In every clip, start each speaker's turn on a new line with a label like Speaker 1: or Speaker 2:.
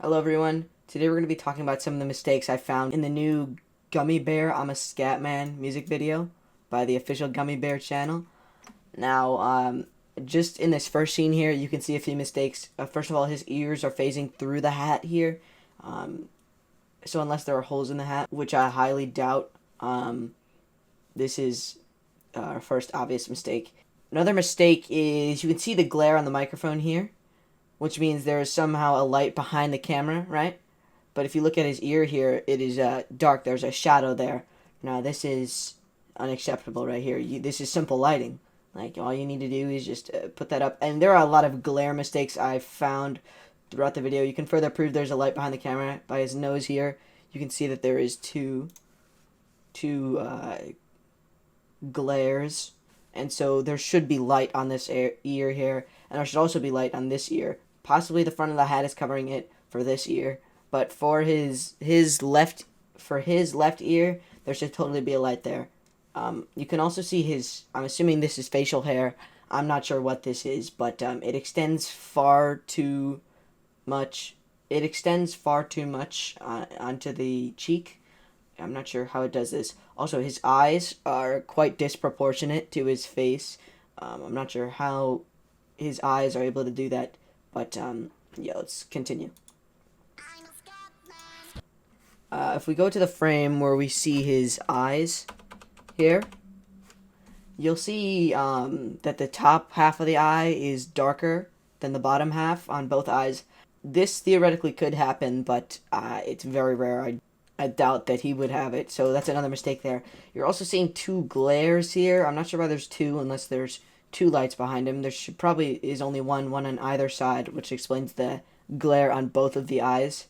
Speaker 1: Hello everyone. Today we're going to be talking about some of the mistakes I found in the new Gummy Bear I'm a Scat Man music video by the official Gummy Bear channel. Now, just in this first scene here, you can see a few mistakes. First of all, his ears are phasing through the hat here. So unless there are holes in the hat, which I highly doubt, this is our first obvious mistake. Another mistake is you can see the glare on the microphone here, which means there is somehow a light behind the camera, right? But if you look at his ear here, it is dark. There's a shadow there. Now, this is unacceptable right here. This is simple lighting. Like, all you need to do is just put that up. And there are a lot of glare mistakes I've found throughout the video. You can further prove there's a light behind the camera by his nose here. You can see that there is two glares. And so there should be light on this ear here. And there should also be light on this ear. Possibly the front of the hat is covering it for this ear, but for his left ear, there should totally be a light there. You can also see his. I'm assuming this is facial hair. I'm not sure what this is, but it extends far too much. It extends far too much onto the cheek. I'm not sure how it does this. Also, his eyes are quite disproportionate to his face. I'm not sure how his eyes are able to do that. But, yeah, let's continue. If we go to the frame where we see his eyes here, you'll see that the top half of the eye is darker than the bottom half on both eyes. This theoretically could happen, but it's very rare. I doubt that he would have it, so that's another mistake there. You're also seeing two glares here. I'm not sure why there's two, unless there's two lights behind him. There probably is only one on either side, which explains the glare on both of the eyes.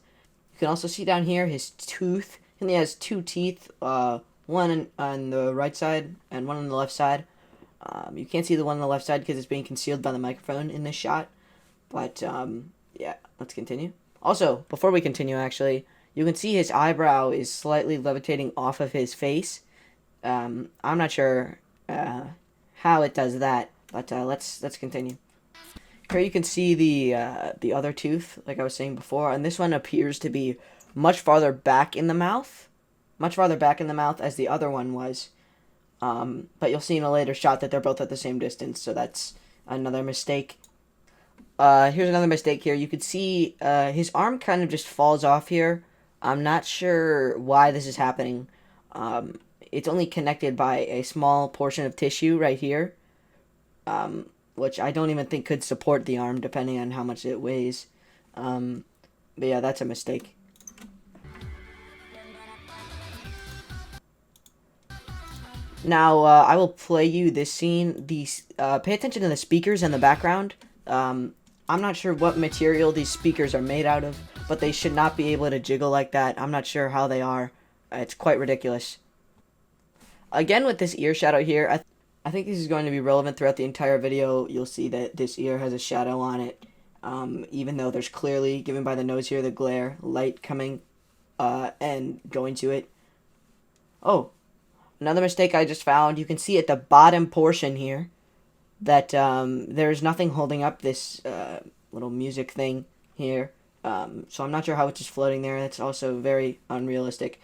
Speaker 1: You can also see down here his tooth. He only has two teeth, one on the right side and one on the left side. You can't see the one on the left side because it's being concealed by the microphone in this shot. But, yeah, let's continue. Also, before we continue, actually, you can see his eyebrow is slightly levitating off of his face. I'm not sure how it does that, but let's continue. Here you can see the other tooth, like I was saying before, and this one appears to be much farther back in the mouth, as the other one was. But you'll see in a later shot that they're both at the same distance, so that's another mistake. Here's another mistake here. You can see his arm kind of just falls off here. I'm not sure why this is happening. It's only connected by a small portion of tissue right here, which I don't even think could support the arm, depending on how much it weighs. But yeah, that's a mistake. Now, I will play you this scene. Pay attention to the speakers in the background. I'm not sure what material these speakers are made out of, but they should not be able to jiggle like that. I'm not sure how they are. It's quite ridiculous. Again, with this ear shadow here, I think this is going to be relevant throughout the entire video. You'll see that this ear has a shadow on it, even though there's clearly, given by the nose here, the glare, light coming and going to it. Oh, another mistake I just found. You can see at the bottom portion here that there's nothing holding up this little music thing here. So I'm not sure how it's just floating there. That's also very unrealistic.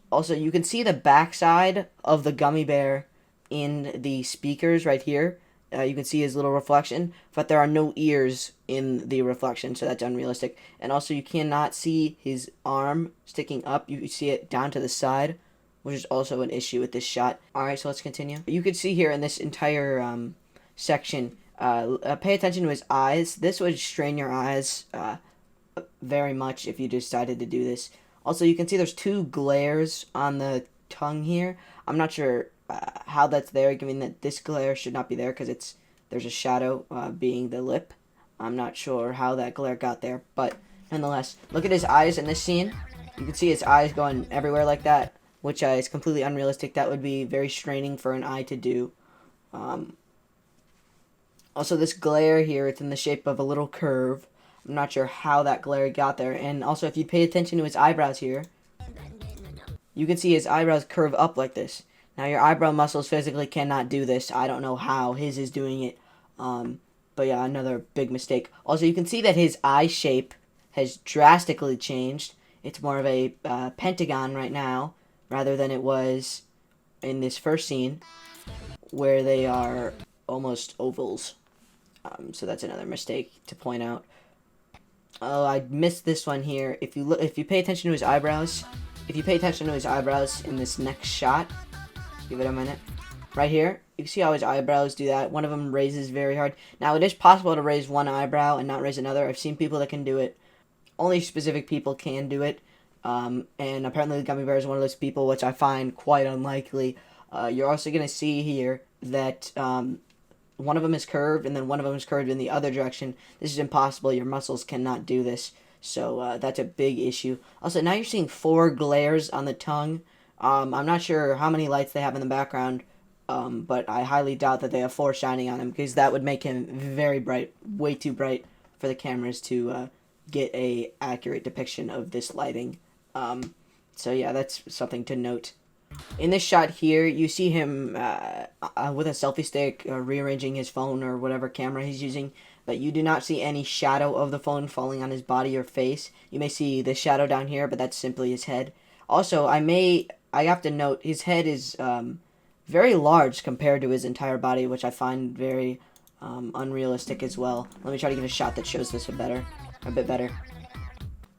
Speaker 1: Also, you can see the backside of the gummy bear in the speakers right here. You can see his little reflection, but there are no ears in the reflection, so that's unrealistic. And also, you cannot see his arm sticking up. You see it down to the side, which is also an issue with this shot. Alright, so let's continue. You can see here in this entire section, pay attention to his eyes. This would strain your eyes very much if you decided to do this. Also, you can see there's two glares on the tongue here. I'm not sure how that's there, given that this glare should not be there because there's a shadow being the lip. I'm not sure how that glare got there, but nonetheless, look at his eyes in this scene. You can see his eyes going everywhere like that, which is completely unrealistic. That would be very straining for an eye to do. Also, this glare here, it's in the shape of a little curve. I'm not sure how that glare got there. And also, if you pay attention to his eyebrows here, you can see his eyebrows curve up like this. Now, your eyebrow muscles physically cannot do this. I don't know how his is doing it. But yeah, another big mistake. Also, you can see that his eye shape has drastically changed. It's more of a pentagon right now, rather than it was in this first scene, where they are almost ovals. So that's another mistake to point out. Oh, I missed this one here. If you pay attention to his eyebrows, in this next shot, give it a minute. Right here, you can see how his eyebrows do that. One of them raises very hard. Now, it is possible to raise one eyebrow and not raise another. I've seen people that can do it. Only specific people can do it. And apparently the Gummy Bear is one of those people, which I find quite unlikely. You're also going to see here that one of them is curved, and then one of them is curved in the other direction. This is impossible. Your muscles cannot do this. So that's a big issue. Also, now you're seeing 4 glares on the tongue. I'm not sure how many lights they have in the background, but I highly doubt that they have 4 shining on him, because that would make him very bright, way too bright for the cameras to get a accurate depiction of this lighting. So yeah, that's something to note. In this shot here, you see him with a selfie stick rearranging his phone or whatever camera he's using, but you do not see any shadow of the phone falling on his body or face. You may see the shadow down here, but that's simply his head. Also, I have to note, his head is very large compared to his entire body, which I find very unrealistic as well. Let me try to get a shot that shows this a bit better.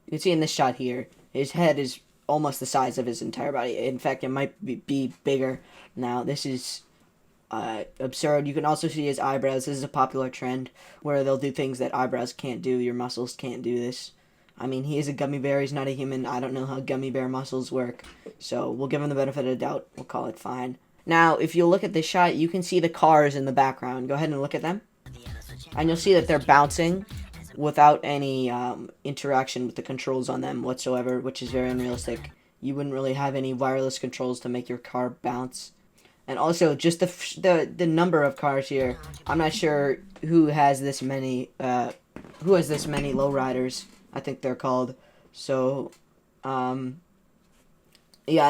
Speaker 1: You can see in this shot here, his head is almost the size of his entire body. In fact, it might be bigger. Now, this is absurd. You can also see his eyebrows. This is a popular trend where they'll do things that eyebrows can't do. Your muscles can't do this. I mean, he is a gummy bear. He's not a human. I don't know how gummy bear muscles work. So we'll give him the benefit of the doubt. We'll call it fine. Now, if you look at this shot, you can see the cars in the background. Go ahead and look at them. And you'll see that they're bouncing without any interaction with the controls on them whatsoever, which is very unrealistic. You wouldn't really have any wireless controls to make your car bounce. And also, just the number of cars here. I'm not sure who has this many lowriders, I think they're called. So, yeah,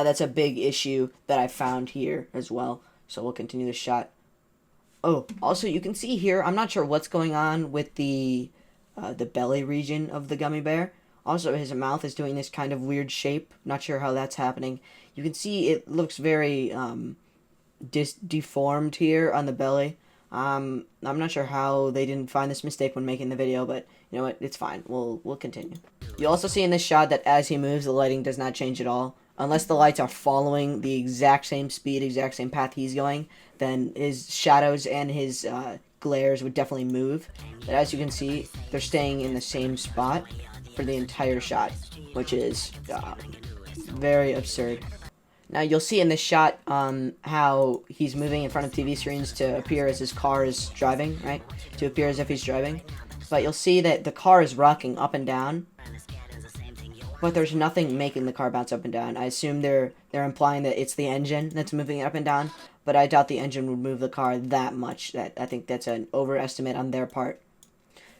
Speaker 1: that's a big issue that I found here as well. So we'll continue the shot. Oh, also you can see here, I'm not sure what's going on with the belly region of the gummy bear. Also, his mouth is doing this kind of weird shape. Not sure how that's happening. You can see it looks very deformed here on the belly. I'm not sure how they didn't find this mistake when making the video, but you know what? It's fine. We'll continue. You also see in this shot that as he moves, the lighting does not change at all. Unless the lights are following the exact same speed, exact same path he's going, then his shadows and his glares would definitely move. But as you can see, they're staying in the same spot for the entire shot, which is very absurd. Now you'll see in this shot how he's moving in front of TV screens to appear as his car is driving, right? To appear as if he's driving. But you'll see that the car is rocking up and down, but there's nothing making the car bounce up and down. I assume they're implying that it's the engine that's moving it up and down, but I doubt the engine would move the car that much. I think that's an overestimate on their part.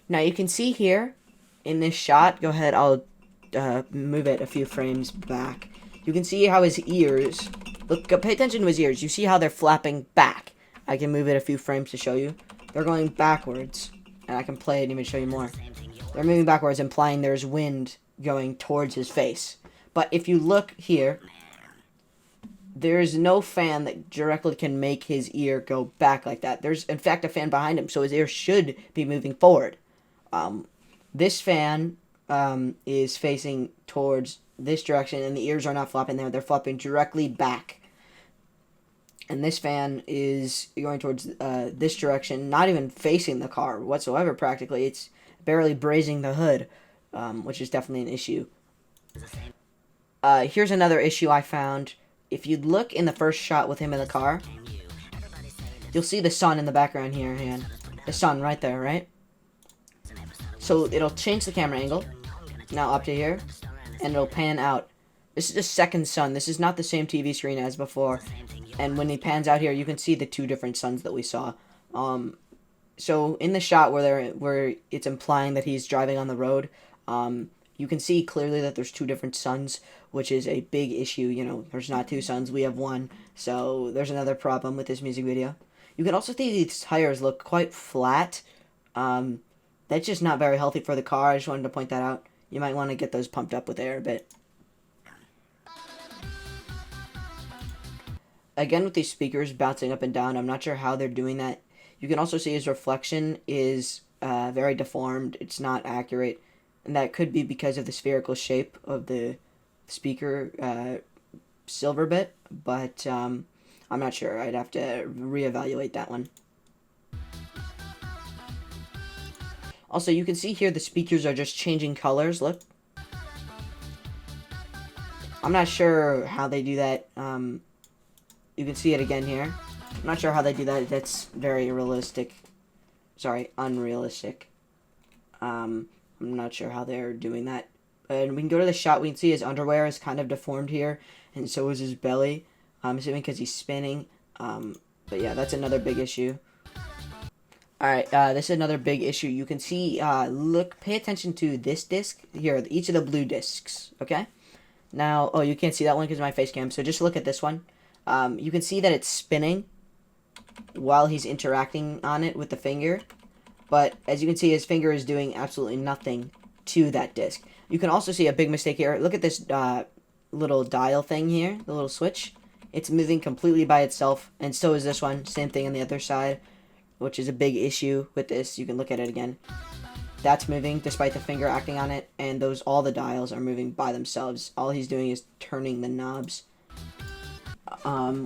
Speaker 1: Now you can see here in this shot, go ahead, I'll move it a few frames back. You can see how his ears, look, pay attention to his ears. You see how they're flapping back. I can move it a few frames to show you. They're going backwards, and I can play it and even show you more. They're moving backwards, implying there's wind going towards his face. But if you look here, there's no fan that directly can make his ear go back like that. There's, in fact, a fan behind him, so his ear should be moving forward. This fan is facing towards this direction, and the ears are not flopping there. They're flopping directly back. And this fan is going towards this direction, not even facing the car whatsoever, practically. It's barely brazing the hood, which is definitely an issue. Here's another issue I found. If you look in the first shot with him in the car, you'll see the sun in the background here, and the sun right there, right? So it'll change the camera angle, now up to here, and it'll pan out. This is the second sun. This is not the same TV screen as before. And when it pans out here, you can see the 2 different suns that we saw. So in the shot where it's implying that he's driving on the road, you can see clearly that there's 2 different suns, which is a big issue. You know, there's not 2 suns, we have 1. So there's another problem with this music video. You can also see these tires look quite flat. That's just not very healthy for the car. I just wanted to point that out. You might want to get those pumped up with air a bit. Again, with these speakers bouncing up and down, I'm not sure how they're doing that. You can also see his reflection is very deformed. It's not accurate. And that could be because of the spherical shape of the speaker silver bit. But I'm not sure. I'd have to reevaluate that one. Also, you can see here the speakers are just changing colors. Look. I'm not sure how they do that. You can see it again here. I'm not sure how they do that. That's very realistic. Sorry, unrealistic. I'm not sure how they're doing that. And we can go to the shot. We can see his underwear is kind of deformed here, and so is his belly. I'm assuming because he's spinning. But yeah, that's another big issue. Alright, this is another big issue. You can see, pay attention to this disc here, each of the blue discs, okay? Now, oh, you can't see that one because of my face cam, so just look at this one. You can see that it's spinning while he's interacting on it with the finger. But as you can see, his finger is doing absolutely nothing to that disc. You can also see a big mistake here. Look at this little dial thing here, the little switch. It's moving completely by itself, and so is this one. Same thing on the other side, which is a big issue with this. You can look at it again. That's moving despite the finger acting on it, and all the dials are moving by themselves. All he's doing is turning the knobs,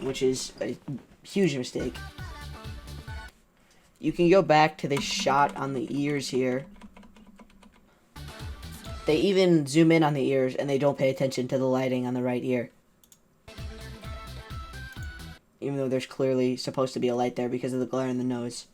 Speaker 1: which is a huge mistake. You can go back to this shot on the ears here. They even zoom in on the ears, and they don't pay attention to the lighting on the right ear. Even though there's clearly supposed to be a light there because of the glare in the nose.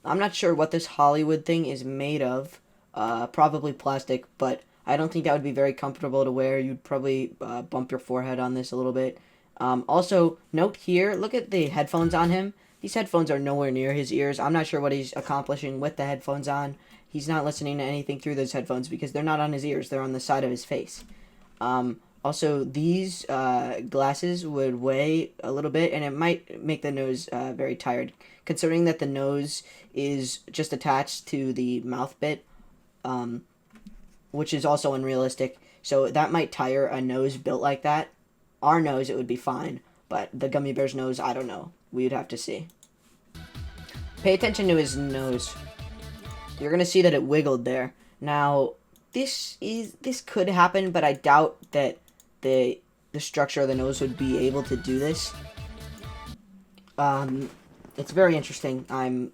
Speaker 1: I'm not sure what this Hollywood thing is made of. Probably plastic, but I don't think that would be very comfortable to wear. You'd probably bump your forehead on this a little bit. Also, note here, look at the headphones on him. These headphones are nowhere near his ears. I'm not sure what he's accomplishing with the headphones on. He's not listening to anything through those headphones because they're not on his ears. They're on the side of his face. Also, these glasses would weigh a little bit, and it might make the nose very tired, considering that the nose is just attached to the mouth bit, which is also unrealistic. So that might tire a nose built like that. Our nose, it would be fine, but the gummy bear's nose, I don't know. We'd have to see. Pay attention to his nose. You're going to see that it wiggled there. Now, this could happen, but I doubt that the structure of the nose would be able to do this. It's very interesting. I'm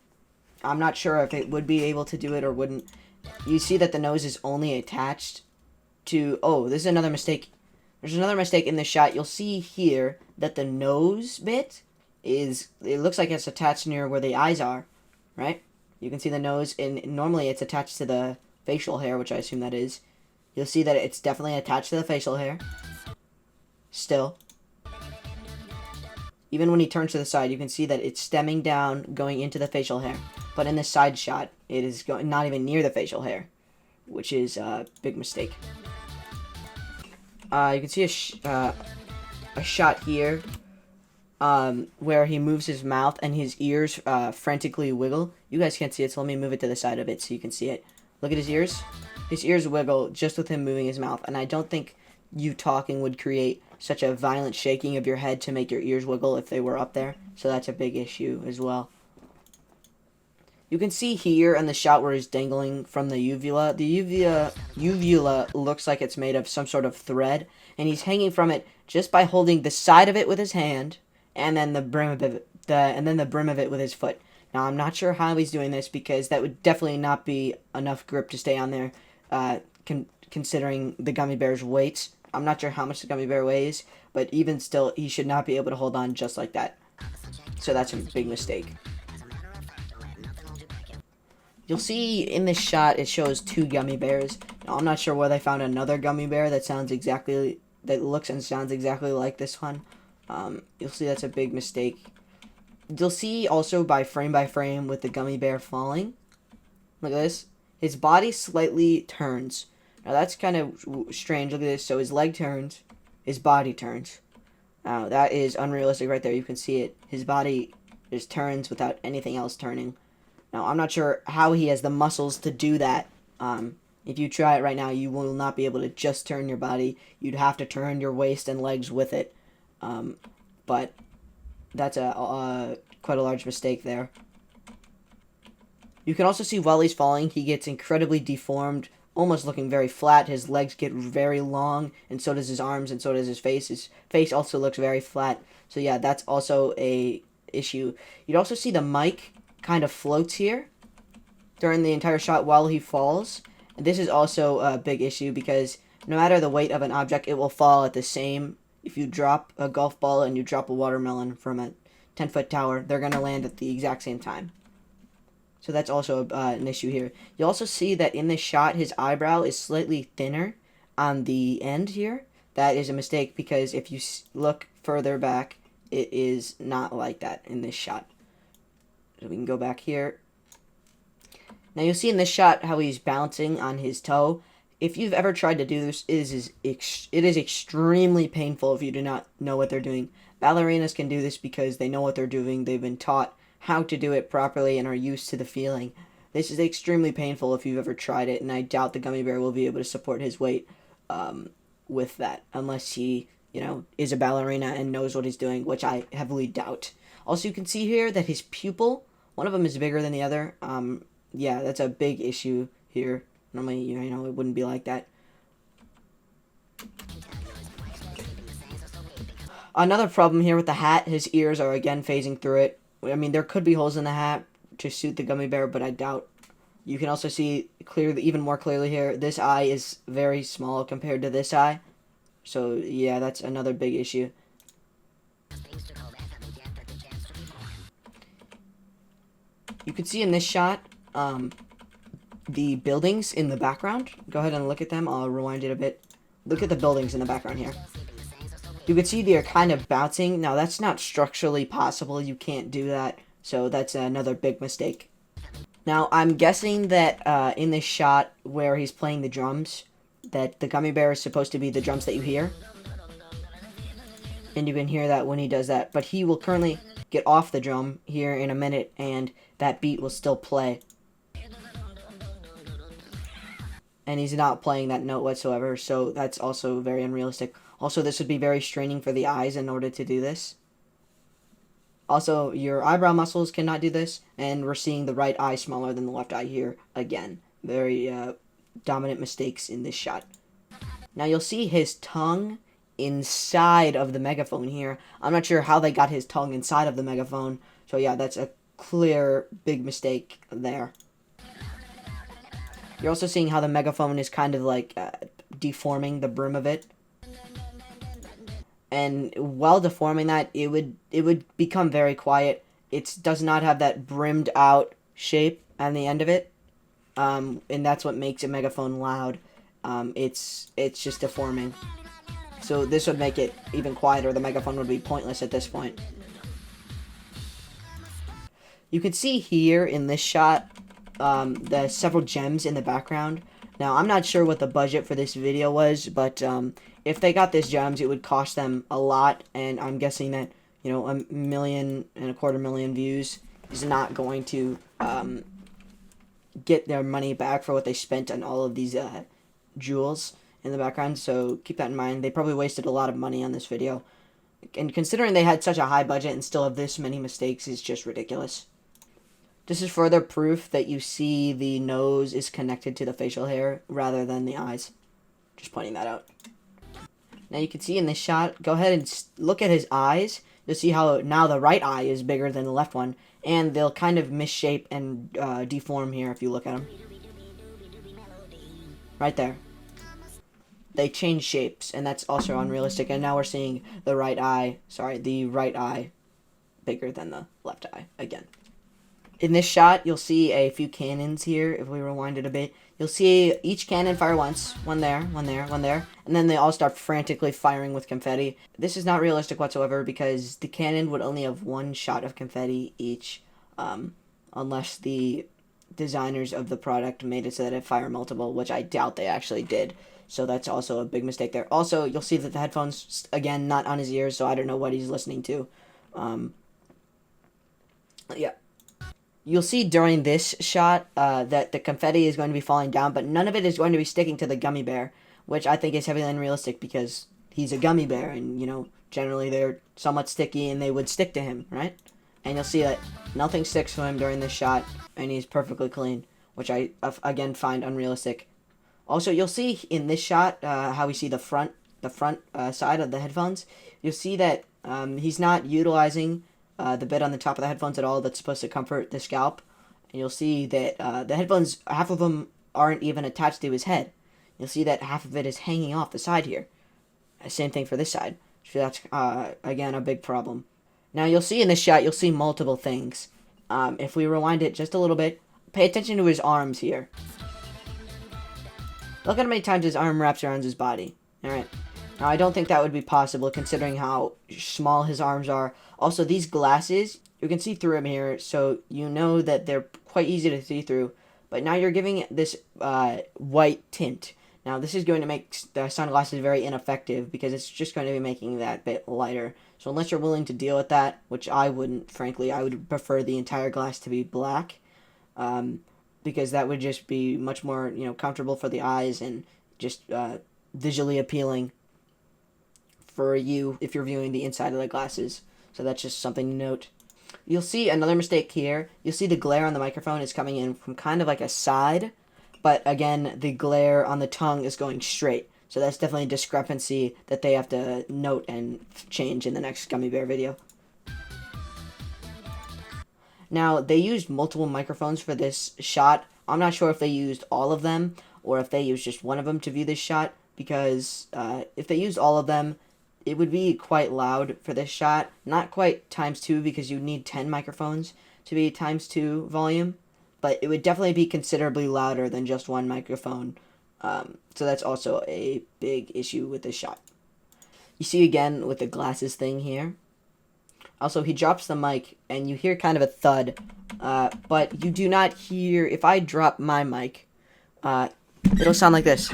Speaker 1: not sure if it would be able to do it or wouldn't. You see that the nose is only attached to... Oh, this is another mistake. There's another mistake in this shot. You'll see here that the nose bit is... It looks like it's attached near where the eyes are, right? You can see the nose, and normally it's attached to the facial hair, which I assume that is. You'll see that it's definitely attached to the facial hair. Still. Even when he turns to the side, you can see that it's stemming down, going into the facial hair. But in this side shot, it is not even near the facial hair, which is a big mistake. You can see a shot here where he moves his mouth and his ears frantically wiggle. You guys can't see it, so let me move it to the side of it so you can see it. Look at his ears. His ears wiggle just with him moving his mouth, and I don't think you talking would create such a violent shaking of your head to make your ears wiggle if they were up there, so that's a big issue as well. You can see here in the shot where he's dangling from the uvula. The uvula looks like it's made of some sort of thread, and he's hanging from it just by holding the side of it with his hand, and then the brim of it, with his foot. Now, I'm not sure how he's doing this because that would definitely not be enough grip to stay on there, considering the gummy bear's weight. I'm not sure how much the gummy bear weighs, but even still, he should not be able to hold on just like that. So that's a big mistake. You'll see in this shot, it shows two gummy bears. Now, I'm not sure where they found another gummy bear that looks and sounds exactly like this one. You'll see that's a big mistake. You'll see also by frame with the gummy bear falling. Look at this. His body slightly turns. Now that's kind of strange. Look at this. So his leg turns, his body turns. Now that is unrealistic right there. You can see it. His body just turns without anything else turning. Now I'm not sure how he has the muscles to do that If you try it right now, you will not be able to just turn your body. You'd have to turn your waist and legs with it. But that's quite a large mistake there. You can also see while he's falling, he gets incredibly deformed, almost looking very flat. His legs get very long, and so does his arms, and so does his face. His face also looks very flat. So yeah, that's also a issue. You'd also see the mic kind of floats here during the entire shot while he falls. And this is also a big issue because no matter the weight of an object, it will fall at the same. If you drop a golf ball and you drop a watermelon from a 10-foot tower, they're going to land at the exact same time. So that's also an issue here. You'll also see that in this shot, his eyebrow is slightly thinner on the end here. That is a mistake because if you look further back, it is not like that in this shot. So we can go back here. Now you'll see in this shot how he's bouncing on his toe. If you've ever tried to do this, it is extremely painful if you do not know what they're doing. Ballerinas can do this because they know what they're doing. They've been taught how to do it properly and are used to the feeling. This is extremely painful if you've ever tried it, and I doubt the gummy bear will be able to support his weight with that, unless he, is a ballerina and knows what he's doing, which I heavily doubt. Also, you can see here that his pupil, one of them is bigger than the other. Yeah, that's a big issue here. Normally, it wouldn't be like that. Another problem here with the hat, his ears are again phasing through it. I mean, there could be holes in the hat to suit the gummy bear, but I doubt. You can also see clearly, even more clearly here, this eye is very small compared to this eye. So, yeah, that's another big issue. You can see in this shot, the buildings in the background. Go ahead and look at them. I'll rewind it a bit. Look at the buildings in the background here. You can see they're kind of bouncing. Now, that's not structurally possible. You can't do that. So that's another big mistake. Now, I'm guessing that in this shot where he's playing the drums, that the gummy bear is supposed to be the drums that you hear. And you can hear that when he does that. But he will currently get off the drum here in a minute, and that beat will still play. And he's not playing that note whatsoever, so that's also very unrealistic. Also, this would be very straining for the eyes in order to do this. Also, your eyebrow muscles cannot do this, and we're seeing the right eye smaller than the left eye here again. Very dominant mistakes in this shot. Now, you'll see his tongue inside of the megaphone here. I'm not sure how they got his tongue inside of the megaphone, so yeah, that's a clear big mistake there. You're also seeing how the megaphone is kind of like deforming the brim of it. And while deforming that, it would become very quiet. It does not have that brimmed out shape on the end of it. And that's what makes a megaphone loud. It's just deforming. So this would make it even quieter. The megaphone would be pointless at this point. You can see here in this shot the several gems in the background. Now, I'm not sure what the budget for this video was, but if they got these gems, it would cost them a lot, and I'm guessing that, 1.25 million views is not going to get their money back for what they spent on all of these jewels in the background, so keep that in mind. They probably wasted a lot of money on this video, and considering they had such a high budget and still have this many mistakes is just ridiculous. This is further proof that you see the nose is connected to the facial hair rather than the eyes. Just pointing that out. Now you can see in this shot, go ahead and look at his eyes. You'll see how now the right eye is bigger than the left one. And they'll kind of misshape and deform here if you look at them. Right there. They change shapes, and that's also unrealistic. And now we're seeing the right eye bigger than the left eye again. In this shot, you'll see a few cannons here. If we rewind it a bit, you'll see each cannon fire once. One there, one there, one there. And then they all start frantically firing with confetti. This is not realistic whatsoever because the cannon would only have one shot of confetti each. Unless the designers of the product made it so that it fire multiple, which I doubt they actually did. So that's also a big mistake there. Also, you'll see that the headphones, again, not on his ears, so I don't know what he's listening to. Yeah. You'll see during this shot that the confetti is going to be falling down, but none of it is going to be sticking to the gummy bear, which I think is heavily unrealistic because he's a gummy bear, and, you know, generally they're somewhat sticky and they would stick to him, right? And you'll see that nothing sticks to him during this shot, and he's perfectly clean, which I, again, find unrealistic. Also, you'll see in this shot how we see the front side of the headphones. You'll see that he's not utilizing the bit on the top of the headphones at all that's supposed to comfort the scalp. And you'll see that the headphones, half of them aren't even attached to his head. You'll see that half of it is hanging off the side here. Same thing for this side. So that's, again, a big problem. Now, you'll see in this shot, you'll see multiple things. If we rewind it just a little bit, pay attention to his arms here. Look at how many times his arm wraps around his body. Alright. Now, I don't think that would be possible considering how small his arms are. Also, these glasses, you can see through them here, so you know that they're quite easy to see through. But now you're giving it this white tint. Now, this is going to make the sunglasses very ineffective because it's just going to be making that bit lighter. So unless you're willing to deal with that, which I wouldn't, frankly, I would prefer the entire glass to be black. Because that would just be much more, you know, comfortable for the eyes and just visually appealing for you if you're viewing the inside of the glasses. So that's just something to note. You'll see another mistake here. You'll see the glare on the microphone is coming in from kind of like a side, but again, the glare on the tongue is going straight. So that's definitely a discrepancy that they have to note and change in the next Gummy Bear video. Now, they used multiple microphones for this shot. I'm not sure if they used all of them or if they used just one of them to view this shot, because if they used all of them, it would be quite loud for this shot. Not quite ×2 because you need 10 microphones to be ×2 volume, but it would definitely be considerably louder than just one microphone. So that's also a big issue with this shot. You see again with the glasses thing here. Also, he drops the mic, and you hear kind of a thud, but you do not hear, if I drop my mic, it'll sound like this.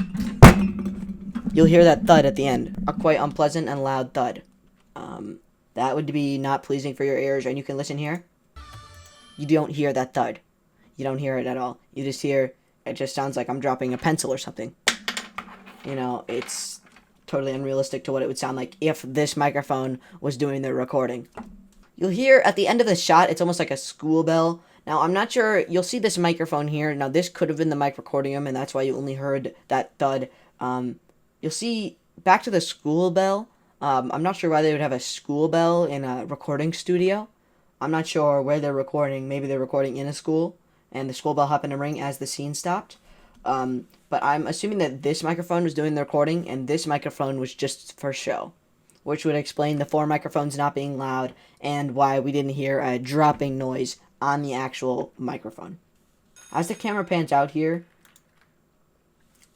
Speaker 1: You'll hear that thud at the end, a quite unpleasant and loud thud. That would be not pleasing for your ears, and you can listen here. You don't hear that thud. You don't hear it at all. You just hear, it just sounds like I'm dropping a pencil or something. You know, it's totally unrealistic to what it would sound like if this microphone was doing the recording. You'll hear at the end of the shot, it's almost like a school bell. Now, I'm not sure, you'll see this microphone here. Now, this could have been the mic recording him, and that's why you only heard that thud. You'll see, back to the school bell. I'm not sure why they would have a school bell in a recording studio. I'm not sure where they're recording. Maybe they're recording in a school, and the school bell happened to ring as the scene stopped. But I'm assuming that this microphone was doing the recording, and this microphone was just for show, which would explain the 4 microphones not being loud, and why we didn't hear a dropping noise on the actual microphone. As the camera pans out here,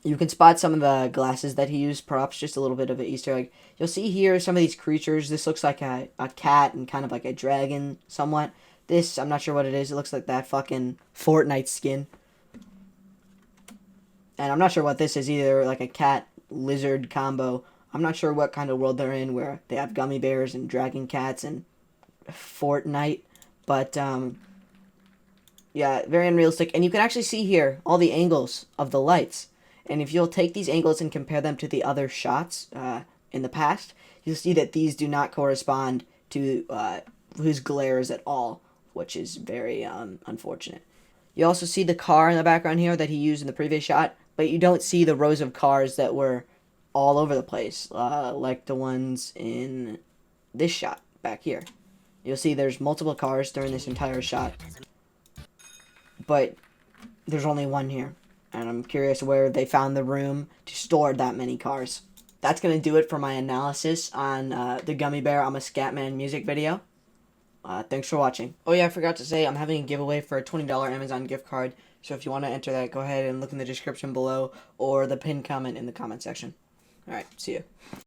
Speaker 1: you can spot some of the glasses that he used, props, just a little bit of an Easter egg. You'll see here some of these creatures. This looks like a cat and kind of like a dragon, somewhat. This, I'm not sure what it is. It looks like that fucking Fortnite skin. And I'm not sure what this is either, like a cat-lizard combo. I'm not sure what kind of world they're in where they have gummy bears and dragon cats and Fortnite. But, yeah, very unrealistic. And you can actually see here all the angles of the lights. And if you'll take these angles and compare them to the other shots in the past, you'll see that these do not correspond to his glares at all, which is very unfortunate. You also see the car in the background here that he used in the previous shot, but you don't see the rows of cars that were all over the place, like the ones in this shot back here. You'll see there's multiple cars during this entire shot, but there's only one here. And I'm curious where they found the room to store that many cars. That's going to do it for my analysis on the Gummy Bear I'm a Scatman music video. Thanks for watching. Oh yeah, I forgot to say I'm having a giveaway for a $20 Amazon gift card. So if you want to enter that, go ahead and look in the description below or the pinned comment in the comment section. Alright, see you.